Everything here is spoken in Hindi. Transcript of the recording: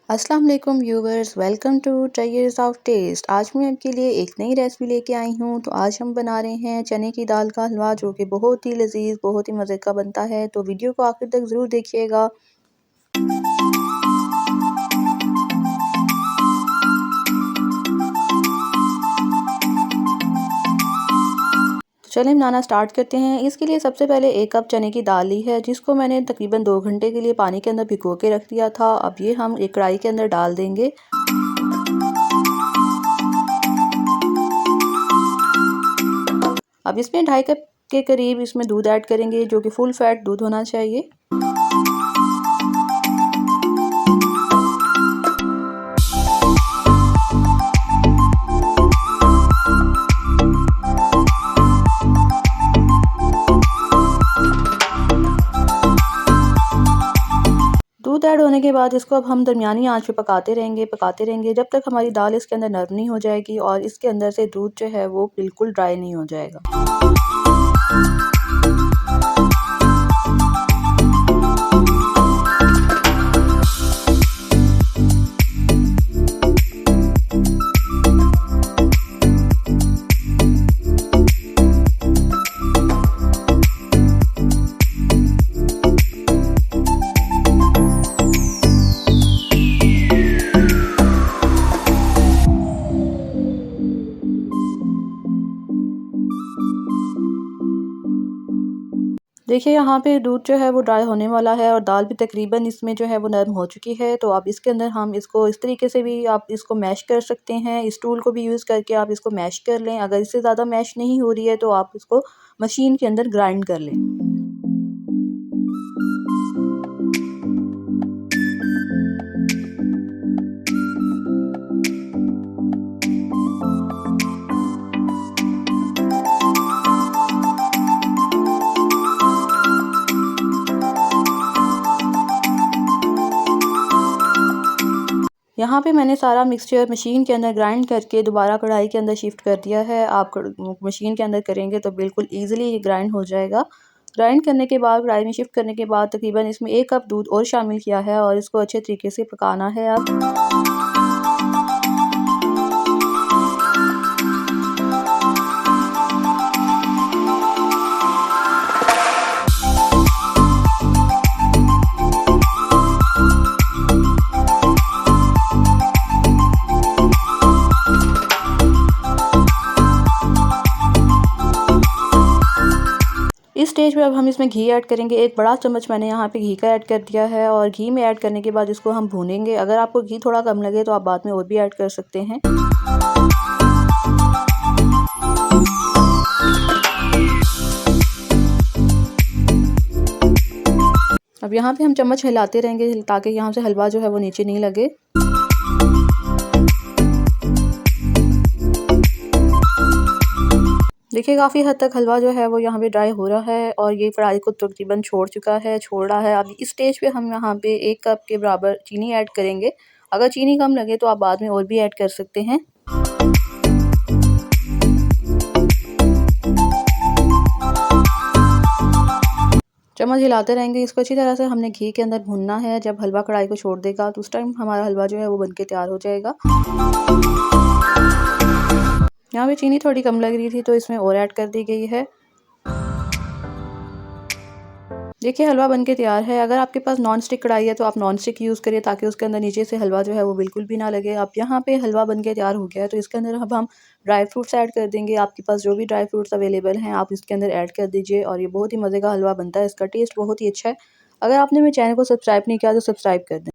अस्सलाम वालेकुम viewers, welcome to triers of taste. आज मैं आपके लिए एक नई रेसिपी लेके आई हूँ। तो आज हम बना रहे हैं चने की दाल का हलवा, जो कि बहुत ही लजीज, बहुत ही मज़े का बनता है। तो वीडियो को आखिर तक ज़रूर देखिएगा। चलें बनाना स्टार्ट करते हैं। इसके लिए सबसे पहले 1 कप चने की दाल ली है, जिसको मैंने तकरीबन 2 घंटे के लिए पानी के अंदर भिगो के रख दिया था। अब ये हम एक कढ़ाई के अंदर डाल देंगे। अब इसमें 2.5 कप के करीब इसमें दूध ऐड करेंगे, जो कि फुल फैट दूध होना चाहिए। दूध ऐड होने के बाद इसको अब हम दरमियानी आंच पे पकाते रहेंगे जब तक हमारी दाल इसके अंदर नरम नहीं हो जाएगी और इसके अंदर से दूध जो है वो बिल्कुल ड्राई नहीं हो जाएगा। देखिए यहाँ पे दूध जो है वो ड्राई होने वाला है और दाल भी तकरीबन इसमें जो है वो नरम हो चुकी है। तो अब इसके अंदर हम इसको इस तरीके से भी आप इसको मैश कर सकते हैं। इस टूल को भी यूज़ करके आप इसको मैश कर लें। अगर इससे ज़्यादा मैश नहीं हो रही है तो आप इसको मशीन के अंदर ग्राइंड कर लें। यहाँ पे मैंने सारा मिक्सचर मशीन के अंदर ग्राइंड करके दोबारा कढ़ाई के अंदर शिफ्ट कर दिया है। आप मशीन के अंदर करेंगे तो बिल्कुल ईजिली ये ग्राइंड हो जाएगा। ग्राइंड करने के बाद कढ़ाई में शिफ्ट करने के बाद तकरीबन इसमें 1 कप दूध और शामिल किया है और इसको अच्छे तरीके से पकाना है अब। इस स्टेज पे अब हम इसमें घी ऐड करेंगे। 1 बड़ा चम्मच मैंने यहाँ पे घी का ऐड कर दिया है और घी में ऐड करने के बाद इसको हम भूनेंगे। अगर आपको घी थोड़ा कम लगे तो आप बाद में और भी ऐड कर सकते हैं। अब यहाँ पे हम चम्मच हिलाते रहेंगे ताकि यहाँ से हलवा जो है वो नीचे नहीं लगे। देखिए काफ़ी हद तक हलवा जो है वो यहाँ पे ड्राई हो रहा है और ये कढ़ाई को तकरीबन छोड़ रहा है। अब इस स्टेज पे हम यहाँ पे 1 कप के बराबर चीनी ऐड करेंगे। अगर चीनी कम लगे तो आप बाद में और भी ऐड कर सकते हैं। चम्मच हिलाते रहेंगे। इसको अच्छी तरह से हमने घी के अंदर भूनना है। जब हलवा कढ़ाई को छोड़ देगा तो उस टाइम हमारा हलवा जो है वो बनके तैयार हो जाएगा। यहाँ पे चीनी थोड़ी कम लग रही थी तो इसमें और ऐड कर दी गई है। देखिए हलवा बनके तैयार है। अगर आपके पास नॉन स्टिक कढ़ाई है तो आप नॉन स्टिक यूज़ करिए ताकि उसके अंदर नीचे से हलवा जो है वो बिल्कुल भी ना लगे। अब यहाँ पे हलवा बनके तैयार हो गया है तो इसके अंदर अब हम ड्राई फ्रूट्स ऐड कर देंगे। आपके पास जो भी ड्राई फ्रूट्स अवेलेबल हैं आप इसके अंदर ऐड कर दीजिए और ये बहुत ही मज़े का हलवा बनता है। इसका टेस्ट बहुत ही अच्छा है। अगर आपने मेरे चैनल को सब्सक्राइब नहीं किया तो सब्सक्राइब कर दें।